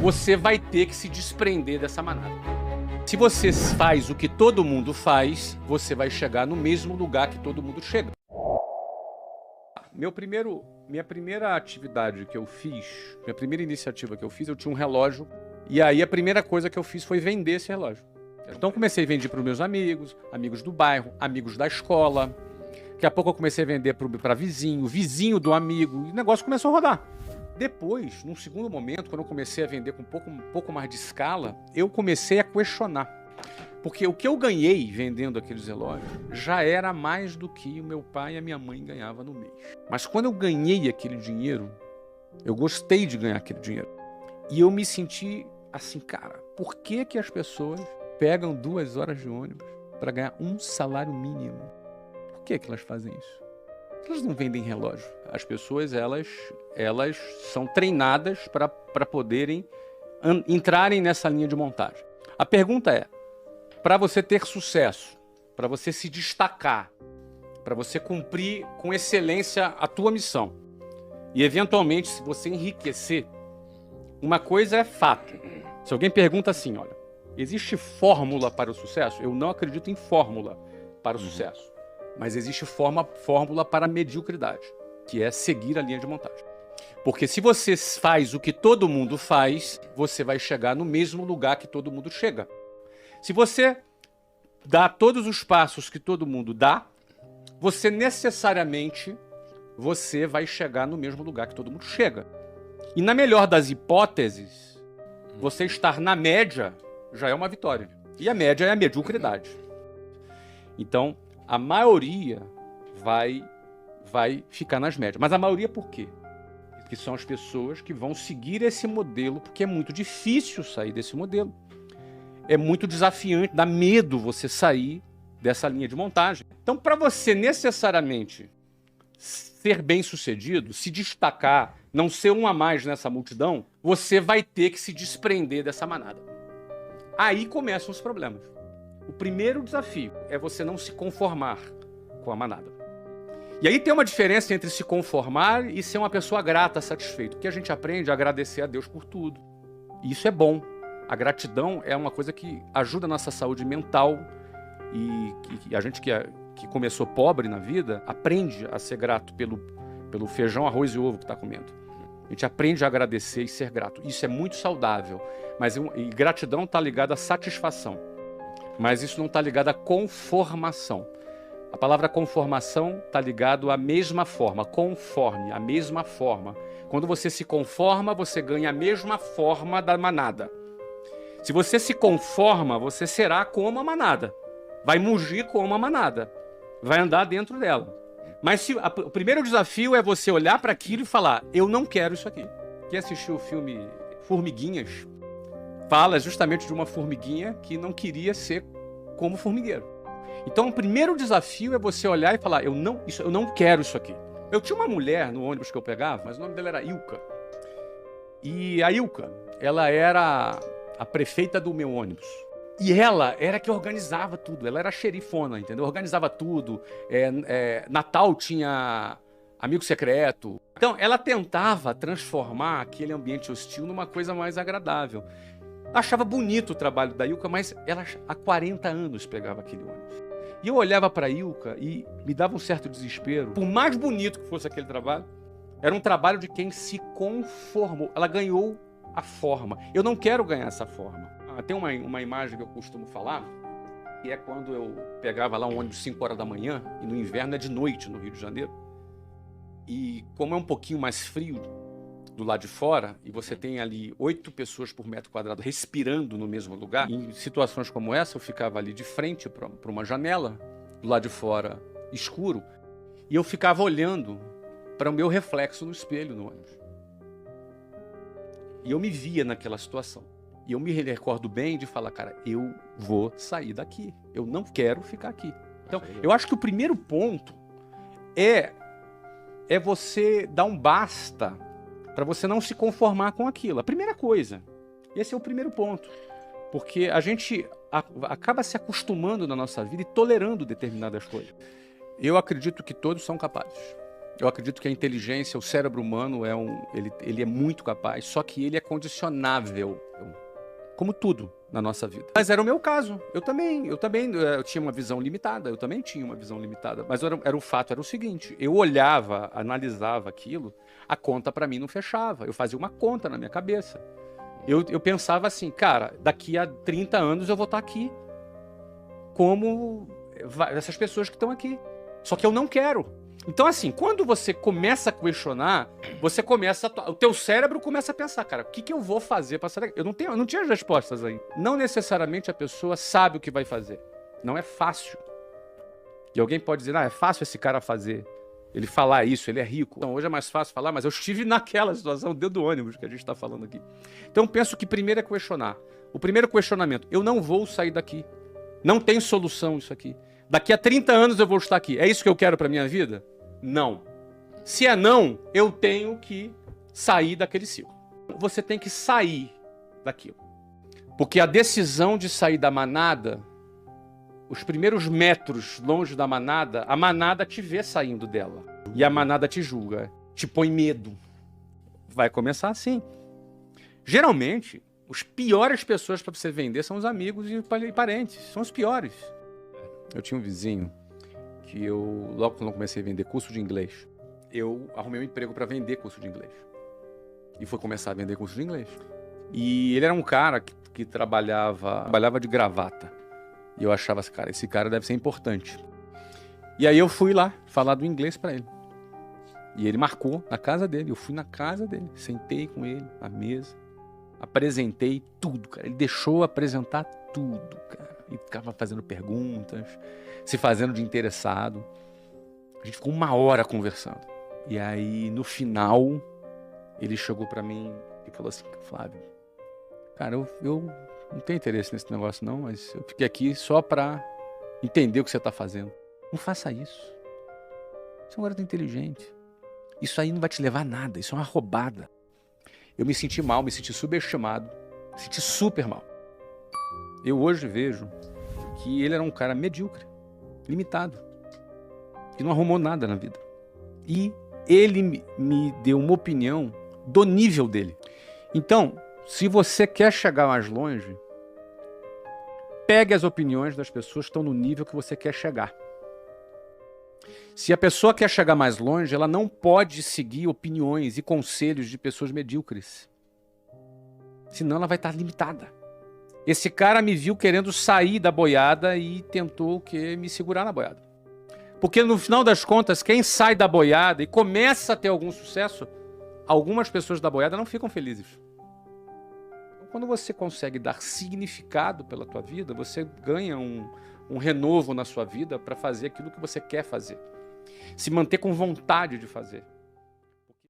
você vai ter que se desprender dessa manada. Se você faz o que todo mundo faz, você vai chegar no mesmo lugar que todo mundo chega. Minha primeira atividade que eu fiz, minha primeira iniciativa que eu fiz, eu tinha um relógio. E aí a primeira coisa que eu fiz foi vender esse relógio. Então comecei a vender para os meus amigos, amigos do bairro, amigos da escola. Daqui a pouco eu comecei a vender para vizinho, vizinho do amigo. E o negócio começou a rodar. Depois, num segundo momento, quando eu comecei a vender com um pouco mais de escala, eu comecei a questionar. Porque o que eu ganhei vendendo aqueles relógios já era mais do que o meu pai e a minha mãe ganhavam no mês. Mas quando eu ganhei aquele dinheiro, eu gostei de ganhar aquele dinheiro. E eu me senti assim, cara, por que que as pessoas pegam 2 horas de ônibus para ganhar um salário mínimo? Por que que elas fazem isso? Elas não vendem relógio. As pessoas, elas são treinadas para poderem entrarem nessa linha de montagem. A pergunta é, para você ter sucesso, para você se destacar, para você cumprir com excelência a tua missão e, eventualmente, se você enriquecer, uma coisa é fato. Se alguém pergunta assim, olha, existe fórmula para o sucesso? Eu não acredito em fórmula para o sucesso, mas existe fórmula para a mediocridade, que é seguir a linha de montagem. Porque se você faz o que todo mundo faz, você vai chegar no mesmo lugar que todo mundo chega. Se você dá todos os passos que todo mundo dá, você necessariamente vai chegar no mesmo lugar que todo mundo chega. E na melhor das hipóteses, você estar na média já é uma vitória. E a média é a mediocridade. Então, a maioria vai ficar nas médias. Mas a maioria por quê? Porque são as pessoas que vão seguir esse modelo, porque é muito difícil sair desse modelo. É muito desafiante, dá medo você sair dessa linha de montagem. Então, para você necessariamente ser bem-sucedido, se destacar, não ser um a mais nessa multidão, você vai ter que se desprender dessa manada. Aí começam os problemas. O primeiro desafio é você não se conformar com a manada. E aí tem uma diferença entre se conformar e ser uma pessoa grata, satisfeita. Porque a gente aprende a agradecer a Deus por tudo. E isso é bom. A gratidão é uma coisa que ajuda a nossa saúde mental e a gente que começou pobre na vida aprende a ser grato pelo feijão, arroz e ovo que está comendo. A gente aprende a agradecer e ser grato. Isso é muito saudável. E gratidão está ligada à satisfação. Mas isso não está ligado à conformação. A palavra conformação está ligado à mesma forma. Conforme, a mesma forma. Quando você se conforma, você ganha a mesma forma da manada. Se você se conforma, você será como a manada. Vai mugir como a manada. Vai andar dentro dela. Mas o primeiro desafio é você olhar para aquilo e falar, eu não quero isso aqui. Quem assistiu o filme Formiguinhas fala justamente de uma formiguinha que não queria ser como formigueiro. Então o primeiro desafio é você olhar e falar, eu não quero isso aqui. Eu tinha uma mulher no ônibus que eu pegava, mas o nome dela era Ilka. E a Ilka, ela era a prefeita do meu ônibus. E ela era que organizava tudo, ela era a xerifona, entendeu? Organizava tudo, Natal tinha amigo secreto. Então, ela tentava transformar aquele ambiente hostil numa coisa mais agradável. Achava bonito o trabalho da Ilka, mas ela há 40 anos pegava aquele ônibus. E eu olhava para a Ilka e me dava um certo desespero. Por mais bonito que fosse aquele trabalho, era um trabalho de quem se conformou. Ela ganhou a forma. Eu não quero ganhar essa forma. Tem uma imagem que eu costumo falar, que é quando eu pegava lá um ônibus 5 horas da manhã, e no inverno é de noite no Rio de Janeiro. E como é um pouquinho mais frio do lado de fora, e você tem ali 8 pessoas por metro quadrado respirando no mesmo lugar, em situações como essa, eu ficava ali de frente para uma janela, do lado de fora escuro, e eu ficava olhando para o meu reflexo no espelho no ônibus. E eu me via naquela situação. E eu me recordo bem de falar, cara, eu vou sair daqui. Eu não quero ficar aqui. Então, eu acho que o primeiro ponto é você dar um basta para você não se conformar com aquilo. A primeira coisa. Esse é o primeiro ponto. Porque a gente acaba se acostumando na nossa vida e tolerando determinadas coisas. Eu acredito que todos são capazes. Eu acredito que a inteligência, o cérebro humano, ele é muito capaz, só que ele é condicionável, como tudo na nossa vida. Mas era o meu caso. Eu tinha uma visão limitada, mas era o fato, era o seguinte, eu olhava, analisava aquilo, a conta para mim não fechava, eu fazia uma conta na minha cabeça. Eu pensava assim, cara, daqui a 30 anos eu vou estar aqui, como essas pessoas que estão aqui. Só que eu não quero. Então, assim, quando você começa a questionar, o teu cérebro começa a pensar, cara, o que eu vou fazer para sair daqui? Eu não tinha as respostas aí. Não necessariamente a pessoa sabe o que vai fazer. Não é fácil. E alguém pode dizer, é fácil esse cara fazer. Ele falar isso, ele é rico. Então, hoje é mais fácil falar, mas eu estive naquela situação dentro do ônibus que a gente está falando aqui. Então, penso que primeiro é questionar. O primeiro questionamento, eu não vou sair daqui. Não tem solução isso aqui. Daqui a 30 anos eu vou estar aqui. É isso que eu quero para minha vida? Não. Se é não, eu tenho que sair daquele ciclo. Você tem que sair daquilo. Porque a decisão de sair da manada, os primeiros metros longe da manada, a manada te vê saindo dela. E a manada te julga, te põe medo. Vai começar assim. Geralmente, as piores pessoas para você vender são os amigos e parentes. São os piores. Eu tinha um vizinho que logo quando eu comecei a vender curso de inglês, eu arrumei um emprego para vender curso de inglês. E fui começar a vender curso de inglês. E ele era um cara que trabalhava de gravata. E eu achava assim, cara, esse cara deve ser importante. E aí eu fui lá falar do inglês para ele. E ele marcou na casa dele. Eu fui na casa dele, sentei com ele na mesa, apresentei tudo, cara. Ele deixou apresentar tudo, cara. E ficava fazendo perguntas, se fazendo de interessado. A gente ficou 1 hora conversando. E aí, no final, ele chegou pra mim e falou assim, Flávio, cara, eu não tenho interesse nesse negócio não, mas eu fiquei aqui só pra entender o que você tá fazendo. Não faça isso. Você é um garoto inteligente. Isso aí não vai te levar a nada, isso é uma roubada. Eu me senti mal, me senti subestimado, me senti super mal. Eu hoje vejo que ele era um cara medíocre, limitado, que não arrumou nada na vida. E ele me deu uma opinião do nível dele. Então, se você quer chegar mais longe, pegue as opiniões das pessoas que estão no nível que você quer chegar. Se a pessoa quer chegar mais longe, ela não pode seguir opiniões e conselhos de pessoas medíocres. Senão ela vai estar limitada. Esse cara me viu querendo sair da boiada e tentou me segurar na boiada. Porque no final das contas, quem sai da boiada e começa a ter algum sucesso, algumas pessoas da boiada não ficam felizes. Quando você consegue dar significado pela tua vida, você ganha um renovo na sua vida para fazer aquilo que você quer fazer. Se manter com vontade de fazer.